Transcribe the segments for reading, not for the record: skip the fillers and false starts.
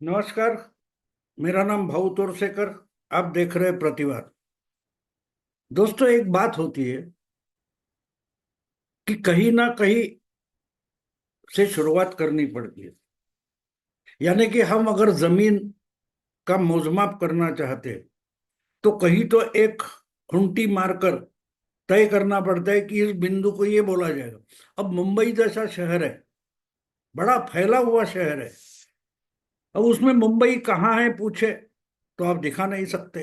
नमस्कार। मेरा नाम भाऊ तोरसेकर। आप देख रहे हैं प्रतिवाद। दोस्तों, एक बात होती है कि कहीं ना कहीं से शुरुआत करनी पड़ती है। यानी कि हम अगर जमीन का मौजमाप करना चाहते हैं तो कहीं तो एक खूंटी मारकर तय करना पड़ता है कि इस बिंदु को ये बोला जाएगा। अब मुंबई जैसा शहर है, बड़ा फैला हुआ शहर है। अब उसमें मुंबई कहाँ है पूछे तो आप दिखा नहीं सकते,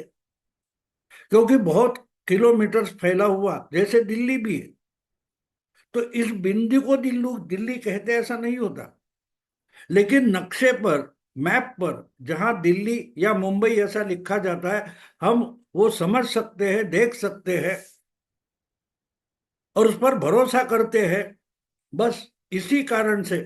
क्योंकि बहुत किलोमीटर फैला हुआ, जैसे दिल्ली भी है। तो इस बिंदु को दिल्ली दिल्ली कहते, ऐसा नहीं होता। लेकिन नक्शे पर, मैप पर जहां दिल्ली या मुंबई ऐसा लिखा जाता है, हम वो समझ सकते हैं, देख सकते हैं और उस पर भरोसा करते हैं। बस इसी कारण से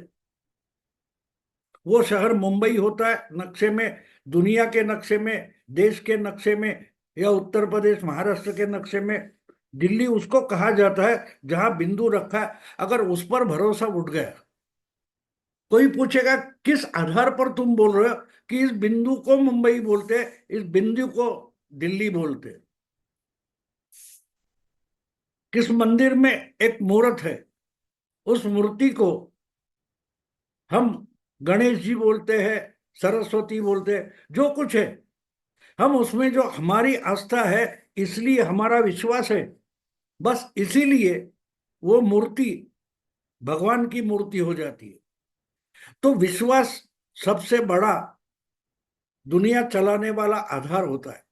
वो शहर मुंबई होता है नक्शे में, दुनिया के नक्शे में, देश के नक्शे में, या उत्तर प्रदेश महाराष्ट्र के नक्शे में। दिल्ली उसको कहा जाता है जहां बिंदु रखा है। अगर उस पर भरोसा उठ गया, कोई पूछेगा किस आधार पर तुम बोल रहे हो कि इस बिंदु को मुंबई बोलते हैं, इस बिंदु को दिल्ली बोलते हैं। किस मंदिर में एक मूर्त है, उस मूर्ति को हम गणेश जी बोलते हैं, सरस्वती बोलते हैं, जो कुछ है। हम उसमें जो हमारी आस्था है, इसलिए हमारा विश्वास है, बस इसीलिए वो मूर्ति भगवान की मूर्ति हो जाती है। तो विश्वास सबसे बड़ा दुनिया चलाने वाला आधार होता है।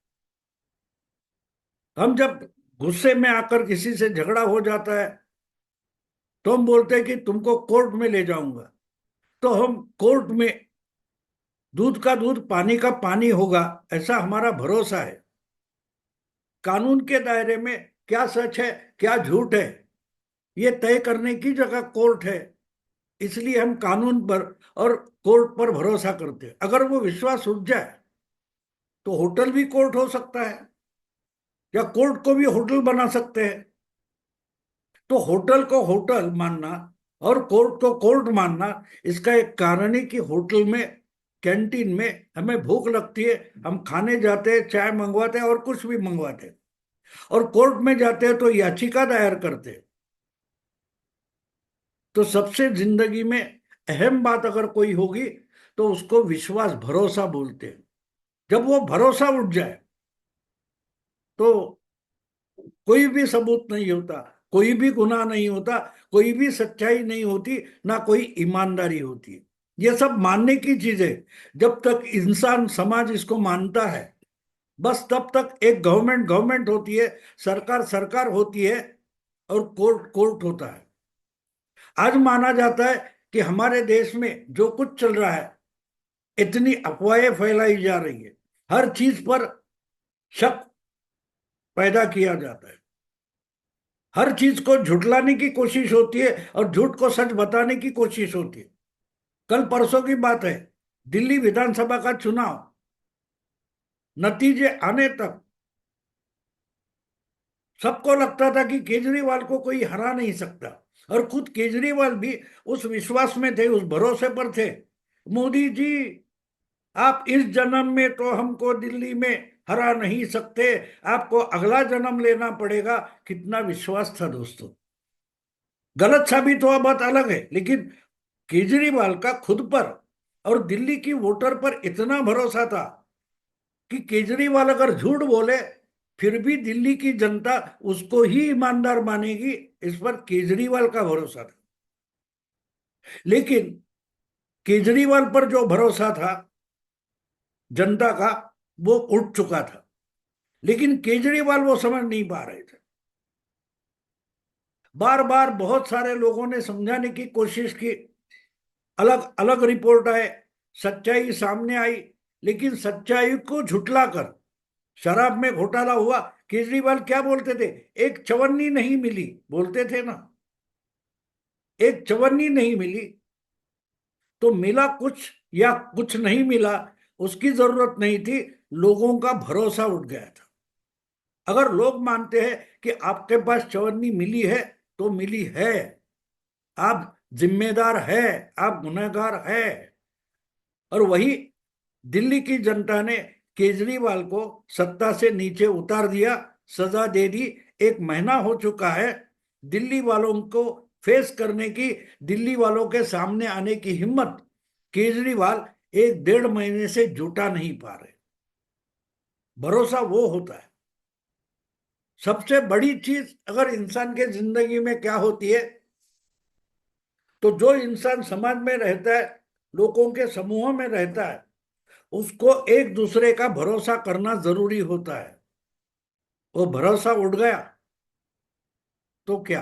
हम जब गुस्से में आकर किसी से झगड़ा हो जाता है तो हम बोलते हैं कि तुमको कोर्ट में ले जाऊंगा। तो हम कोर्ट में दूध का दूध पानी का पानी होगा, ऐसा हमारा भरोसा है। कानून के दायरे में क्या सच है, क्या झूठ है, ये तय करने की जगह कोर्ट है। इसलिए हम कानून पर और कोर्ट पर भरोसा करते हैं। अगर वो विश्वास उठ जाए तो होटल भी कोर्ट हो सकता है, या कोर्ट को भी होटल बना सकते हैं। तो होटल को होटल मानना और कोर्ट को कोर्ट मानना, इसका एक कारण है कि होटल में, कैंटीन में हमें भूख लगती है, हम खाने जाते हैं, चाय मंगवाते हैं और कुछ भी मंगवाते हैं। और कोर्ट में जाते हैं तो याचिका दायर करते हैं। तो सबसे जिंदगी में अहम बात अगर कोई होगी तो उसको विश्वास, भरोसा बोलते हैं। जब वो भरोसा उठ जाए तो कोई भी सबूत नहीं होता, कोई भी गुनाह नहीं होता, कोई भी सच्चाई नहीं होती, ना कोई ईमानदारी होती है। ये सब मानने की चीजें, जब तक इंसान समाज इसको मानता है, बस तब तक एक गवर्नमेंट गवर्नमेंट होती है, सरकार सरकार होती है और कोर्ट कोर्ट होता है। आज माना जाता है कि हमारे देश में जो कुछ चल रहा है, इतनी अफवाहें फैलाई जा रही है, हर चीज पर शक पैदा किया जाता है, हर चीज को झुटलाने की कोशिश होती है और झूठ को सच बताने की कोशिश होती है। कल परसों की बात है, दिल्ली विधानसभा का चुनाव, नतीजे आने तक सबको लगता था कि केजरीवाल को कोई हरा नहीं सकता। और खुद केजरीवाल भी उस विश्वास में थे, उस भरोसे पर थे। मोदी जी, आप इस जन्म में तो हमको दिल्ली में हरा नहीं सकते, आपको अगला जन्म लेना पड़ेगा। कितना विश्वास था दोस्तों। गलत साबित हुआ बात अलग है, लेकिन केजरीवाल का खुद पर और दिल्ली की वोटर पर इतना भरोसा था कि केजरीवाल अगर झूठ बोले फिर भी दिल्ली की जनता उसको ही ईमानदार मानेगी। इस पर केजरीवाल का भरोसा था। लेकिन केजरीवाल पर जो भरोसा था जनता का, वो उठ चुका था। लेकिन केजरीवाल वो समझ नहीं पा रहे थे। बार बार बहुत सारे लोगों ने समझाने की कोशिश की, अलग अलग रिपोर्ट आए, सच्चाई सामने आई, लेकिन सच्चाई को झुटलाकर शराब में घोटाला हुआ। केजरीवाल क्या बोलते थे? एक चवन्नी नहीं मिली, बोलते थे ना, एक चवन्नी नहीं मिली। तो मिला कुछ या कुछ नहीं मिला, उसकी जरूरत नहीं थी। लोगों का भरोसा उठ गया था। अगर लोग मानते हैं कि आपके पास चवन्नी मिली है तो मिली है, आप जिम्मेदार है, आप गुनहगार है। और वही दिल्ली की जनता ने केजरीवाल को सत्ता से नीचे उतार दिया, सजा दे दी। 1 महीना हो चुका है। दिल्ली वालों को फेस करने की, दिल्ली वालों के सामने आने की हिम्मत केजरीवाल 1 डेढ़ महीने से जुटा नहीं पा रहे। भरोसा वो होता है। सबसे बड़ी चीज अगर इंसान के जिंदगी में क्या होती है, तो जो इंसान समाज में रहता है, लोगों के समूह में रहता है, उसको एक दूसरे का भरोसा करना जरूरी होता है। वो भरोसा उठ गया तो क्या।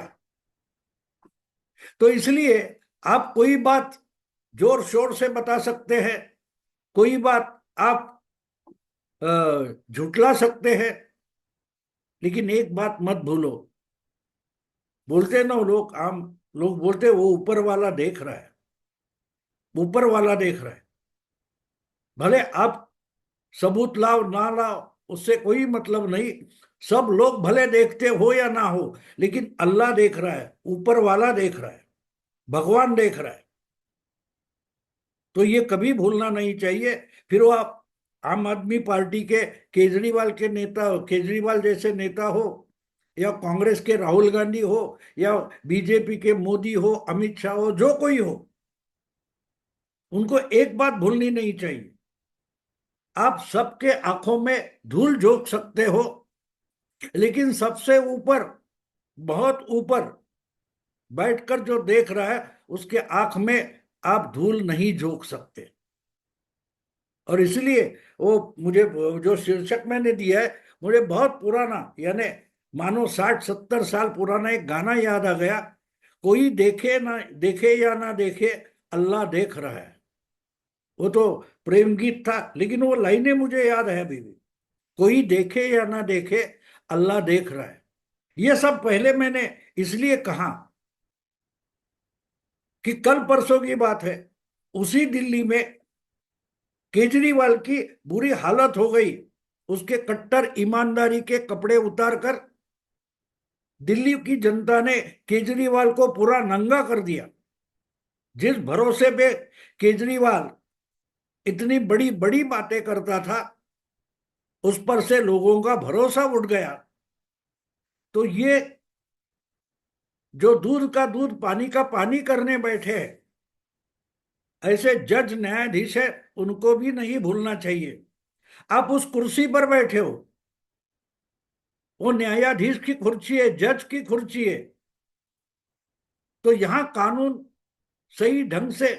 तो इसलिए आप कोई बात जोर शोर से बता सकते हैं, कोई बात आप झुटला सकते हैं, लेकिन एक बात मत भूलो। बोलते ना लोग, आम लोग बोलते वो ऊपर वाला देख रहा है, ऊपर वाला देख रहा है। भले आप सबूत लाओ ना लाओ, उससे कोई मतलब नहीं। सब लोग भले देखते हो या ना हो, लेकिन अल्लाह देख रहा है, ऊपर वाला देख रहा है, भगवान देख रहा है। तो ये कभी भूलना नहीं चाहिए। फिर वो आप आम आदमी पार्टी के केजरीवाल के नेता, केजरीवाल जैसे नेता हो, या कांग्रेस के राहुल गांधी हो, या बीजेपी के मोदी हो, अमित शाह हो, जो कोई हो, उनको एक बात भूलनी नहीं चाहिए। आप सबके आंखों में धूल झोंक सकते हो, लेकिन सबसे ऊपर, बहुत ऊपर बैठकर जो देख रहा है, उसके आंख में आप धूल नहीं झोंक सकते। और इसलिए वो मुझे जो शीर्षक मैंने दिया है, मुझे बहुत पुराना, यानी मानो 60 70 साल पुराना एक गाना याद आ गया। कोई देखे ना देखे या ना देखे, अल्लाह देख रहा है। वो तो प्रेम गीत था, लेकिन वो लाइनें मुझे याद है अभी भी। कोई देखे या ना देखे, अल्लाह देख रहा है। ये सब पहले मैंने इसलिए कहा कि कल परसों की बात है, उसी दिल्ली में केजरीवाल की बुरी हालत हो गई। उसके कट्टर ईमानदारी के कपड़े उतारकर दिल्ली की जनता ने केजरीवाल को पूरा नंगा कर दिया। जिस भरोसे पे केजरीवाल इतनी बड़ी बड़ी बातें करता था, उस पर से लोगों का भरोसा उठ गया। तो ये जो दूध का दूध पानी का पानी करने बैठे हैं, ऐसे जज न्यायाधीश है, उनको भी नहीं भूलना चाहिए। आप उस कुर्सी पर बैठे हो, वो न्यायाधीश की कुर्सी है, जज की कुर्सी है। तो यहां कानून सही ढंग से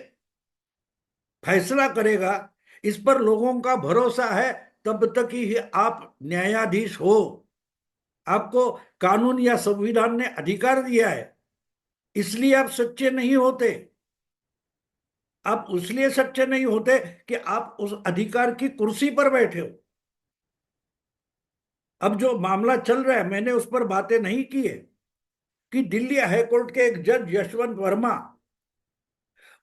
फैसला करेगा, इस पर लोगों का भरोसा है, तब तक ही आप न्यायाधीश हो। आपको कानून या संविधान ने अधिकार दिया है, इसलिए आप सच्चे नहीं होते। आप इसलिए सच्चे नहीं होते कि आप उस अधिकार की कुर्सी पर बैठे हो। अब जो मामला चल रहा है, मैंने उस पर बातें नहीं की है, कि दिल्ली हाईकोर्ट के एक जज यशवंत वर्मा,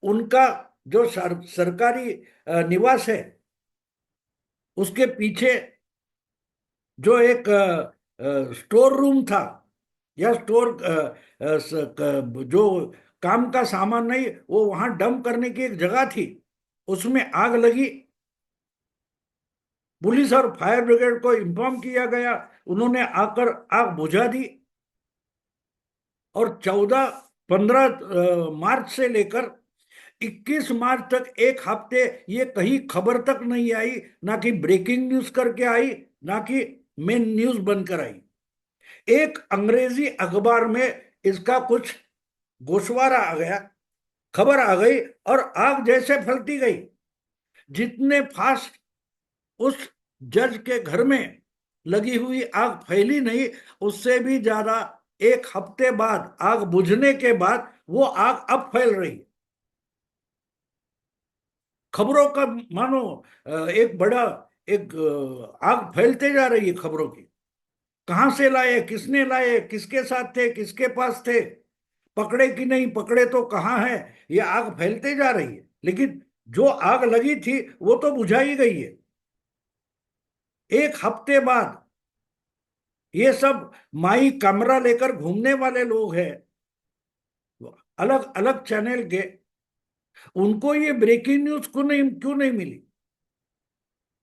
उनका जो सरकारी निवास है, उसके पीछे जो एक स्टोर रूम था, या स्टोर जो काम का सामान नहीं, वो वहां डंप करने की एक जगह थी, उसमें आग लगी। पुलिस और फायर ब्रिगेड को इन्फॉर्म किया गया, उन्होंने आकर आग बुझा दी। और 15 मार्च से लेकर 21 मार्च तक, एक हफ्ते, ये कहीं खबर तक नहीं आई, ना कि ब्रेकिंग न्यूज करके आई, ना कि मेन न्यूज बनकर आई। एक अंग्रेजी अखबार में इसका कुछ गोशवारा आ गया, खबर आ गई, और आग जैसे फैलती गई। जितने फास्ट उस जज के घर में लगी हुई आग फैली नहीं, उससे भी ज्यादा 1 हफ्ते बाद, आग बुझने के बाद, वो आग अब फैल रही है। खबरों का मानो एक बड़ा, एक आग फैलते जा रही है खबरों की। कहां से लाए, किसने लाए, किसके साथ थे, किसके पास थे, पकड़े कि नहीं पकड़े, तो कहाँ है, ये आग फैलते जा रही है। लेकिन जो आग लगी थी वो तो बुझाई गई है। 1 हफ्ते बाद ये सब माई कैमरा लेकर घूमने वाले लोग हैं, अलग अलग चैनल के, उनको ये ब्रेकिंग न्यूज क्यों नहीं मिली।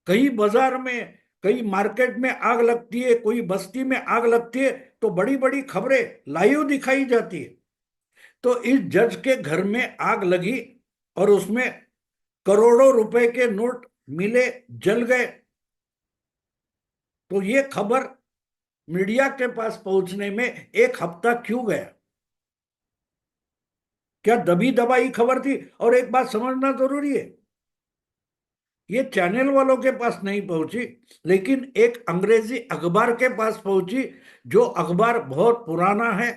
कहीं बाजार में, कहीं मार्केट में आग लगती है, कोई बस्ती में आग लगती है, तो बड़ी बड़ी खबरें लाइव दिखाई जाती है। तो इस जज के घर में आग लगी और उसमें करोड़ों रुपए के नोट मिले, जल गए। तो ये खबर मीडिया के पास पहुंचने में 1 हफ्ता क्यों गया? क्या दबी दबाई खबर थी? और एक बात समझना जरूरी है, ये चैनल वालों के पास नहीं पहुंची, लेकिन एक अंग्रेजी अखबार के पास पहुंची, जो अखबार बहुत पुराना है।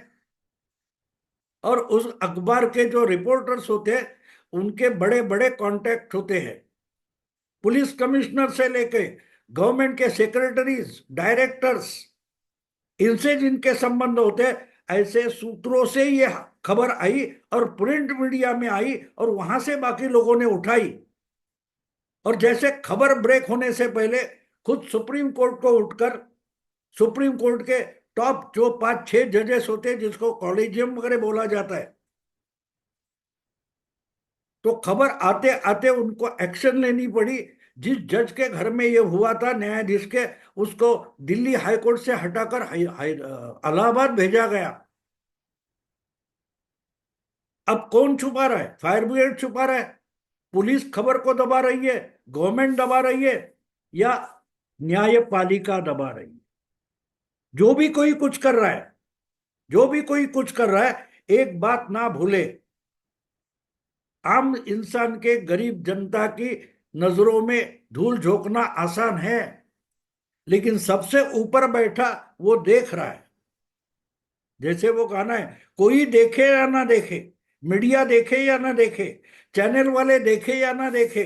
और उस अखबार के जो रिपोर्टर्स होते हैं, उनके बड़े बड़े कॉन्टैक्ट होते हैं, पुलिस कमिश्नर से लेके गवर्नमेंट के सेक्रेटरीज, डायरेक्टर्स, इनसे जिनके संबंध होते हैं, ऐसे सूत्रों से ये खबर आई और प्रिंट मीडिया में आई, और वहां से बाकी लोगों ने उठाई। और जैसे खबर ब्रेक होने से पहले खुद सुप्रीम कोर्ट को उठकर, सुप्रीम कोर्ट के टॉप जो 5-6 जजेस होते हैं, जिसको कॉलेजियम वगैरह बोला जाता है, तो खबर आते आते उनको एक्शन लेनी पड़ी। जिस जज के घर में ये हुआ था, न्यायाधीश के, उसको दिल्ली हाईकोर्ट से हटाकर इलाहाबाद भेजा गया। अब कौन छुपा रहा है? फायर ब्रिगेड छुपा रहा है, पुलिस खबर को दबा रही है, गवर्नमेंट दबा रही है, या न्यायपालिका दबा रही है? जो भी कोई कुछ कर रहा है, जो भी कोई कुछ कर रहा है, एक बात ना भूले, आम इंसान के, गरीब जनता की नजरों में धूल झोंकना आसान है, लेकिन सबसे ऊपर बैठा वो देख रहा है। जैसे वो गाना है, कोई देखे या ना देखे, मीडिया देखे या ना देखे, चैनल वाले देखे या ना देखे,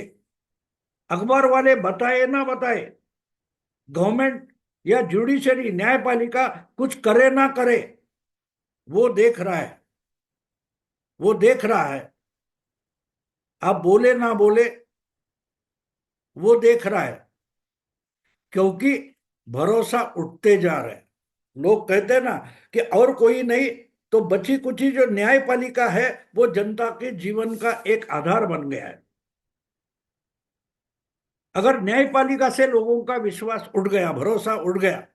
अखबार वाले बताए ना बताए, गवर्नमेंट या जुडिशरी, न्यायपालिका कुछ करे ना करे, वो देख रहा है, वो देख रहा है। आप बोले ना बोले, वो देख रहा है। क्योंकि भरोसा उठते जा रहे हैं। लोग कहते हैं ना कि और कोई नहीं, तो बची कुची जो न्यायपालिका है, वो जनता के जीवन का एक आधार बन गया है। अगर न्यायपालिका से लोगों का विश्वास उठ गया, भरोसा उठ गया,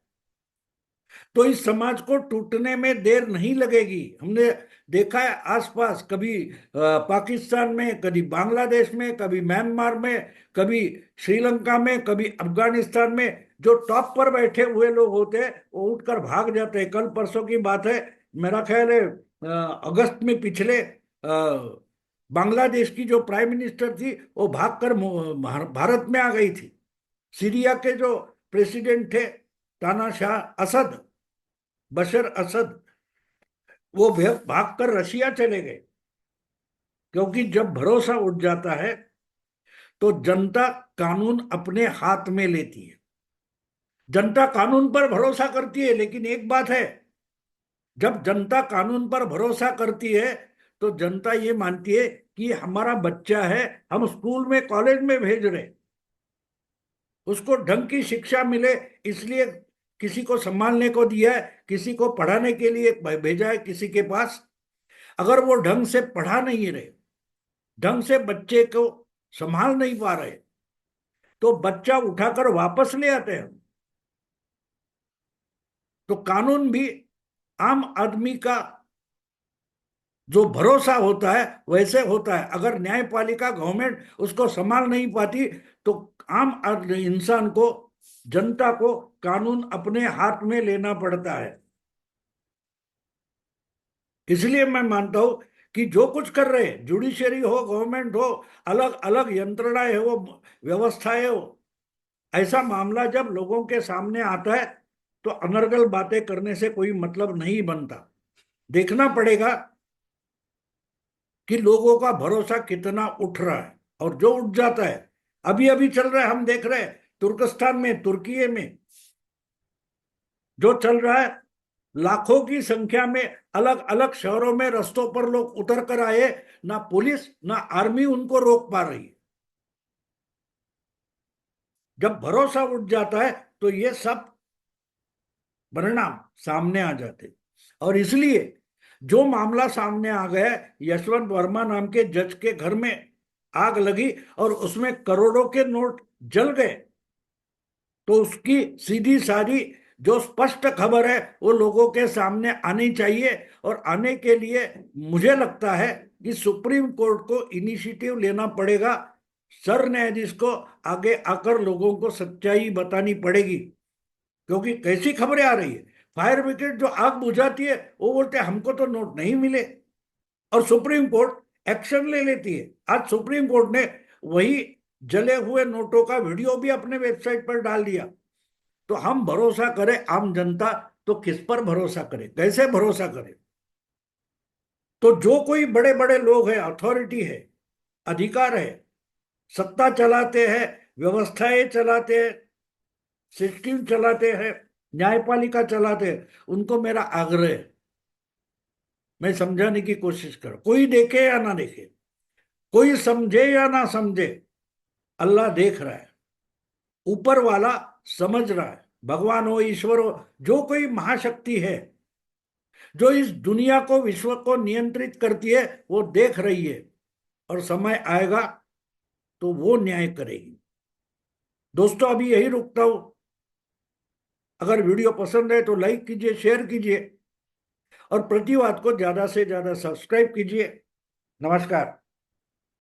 तो इस समाज को टूटने में देर नहीं लगेगी। हमने देखा है आसपास, कभी पाकिस्तान में, कभी बांग्लादेश में, कभी म्यांमार में, कभी श्रीलंका में, कभी अफगानिस्तान में, जो टॉप पर बैठे हुए लोग होते हैं, वो उठकर भाग जाते हैं। कल परसों की बात है, मेरा ख्याल है अगस्त में पिछले, बांग्लादेश की जो प्राइम मिनिस्टर थी, वो भागकर भारत में आ गई थी। सीरिया के जो प्रेसिडेंट थे, तानाशाह असद, बशर असद, वो भागकर रशिया चले गए। क्योंकि जब भरोसा उठ जाता है, तो जनता कानून अपने हाथ में लेती है। जनता कानून पर भरोसा करती है, लेकिन एक बात है, जब जनता कानून पर भरोसा करती है, तो जनता ये मानती है कि हमारा बच्चा है, हम स्कूल में, कॉलेज में भेज रहे, उसको ढंग की शिक्षा मिले, इसलिए किसी को संभालने को दिया है, किसी को पढ़ाने के लिए भेजा है किसी के पास। अगर वो ढंग से पढ़ा नहीं रहे, ढंग से बच्चे को संभाल नहीं पा रहे, तो बच्चा उठाकर वापस ले आते हैं। तो कानून भी आम आदमी का जो भरोसा होता है वैसे होता है। अगर न्यायपालिका, गवर्नमेंट उसको संभाल नहीं पाती, तो आम इंसान को, जनता को कानून अपने हाथ में लेना पड़ता है। इसलिए मैं मानता हूं कि जो कुछ कर रहे हैं, जुडिशरी हो, गवर्नमेंट हो, अलग अलग यंत्रणाएं हो, व्यवस्थाएं हो, ऐसा मामला जब लोगों के सामने आता है, तो अनर्गल बातें करने से कोई मतलब नहीं बनता। देखना पड़ेगा कि लोगों का भरोसा कितना उठ रहा है। और जो उठ जाता है, अभी अभी चल रहा है, हम देख रहे हैं तुर्कस्तान में, तुर्की में जो चल रहा है, लाखों की संख्या में अलग अलग शहरों में रस्तों पर लोग उतर कर आए, ना पुलिस ना आर्मी उनको रोक पा रही है। जब भरोसा उठ जाता है, तो ये सब परिणाम सामने आ जाते। और इसलिए जो मामला सामने आ गया, यशवंत वर्मा नाम के जज के घर में आग लगी और उसमें करोड़ों के नोट जल गए, तो उसकी सीधी सारी जो स्पष्ट खबर है वो लोगों के सामने आनी चाहिए। और आने के लिए मुझे लगता है कि सुप्रीम कोर्ट को इनिशिएटिव लेना पड़ेगा, सर न्यायाधीश को आगे आकर लोगों को सच्चाई बतानी पड़ेगी। क्योंकि कैसी खबरें आ रही है, फायर ब्रिगेड जो आग बुझाती है वो बोलते हैं हमको तो नोट नहीं मिले, और सुप्रीम कोर्ट एक्शन ले लेती है। आज सुप्रीम कोर्ट ने वही जले हुए नोटों का वीडियो भी अपने वेबसाइट पर डाल दिया। तो हम भरोसा करें, आम जनता तो किस पर भरोसा करे, कैसे भरोसा करे? तो जो कोई बड़े बड़े लोग हैं, अथॉरिटी है, अधिकार है, सत्ता चलाते हैं, व्यवस्थाएं चलाते हैं, सिस्टम चलाते हैं, न्यायपालिका चलाते हैं, उनको मेरा आग्रह है, मैं समझाने की कोशिश कर, कोई देखे या ना देखे, कोई समझे या ना समझे, अल्लाह देख रहा है, ऊपर वाला समझ रहा है, भगवान हो, ईश्वर हो, जो कोई महाशक्ति है जो इस दुनिया को, विश्व को नियंत्रित करती है, वो देख रही है। और समय आएगा तो वो न्याय करेगी। दोस्तों अभी यही रुकता हूं। अगर वीडियो पसंद है तो लाइक कीजिए, शेयर कीजिए, और प्रतिवाद को ज्यादा से ज्यादा सब्सक्राइब कीजिए। नमस्कार।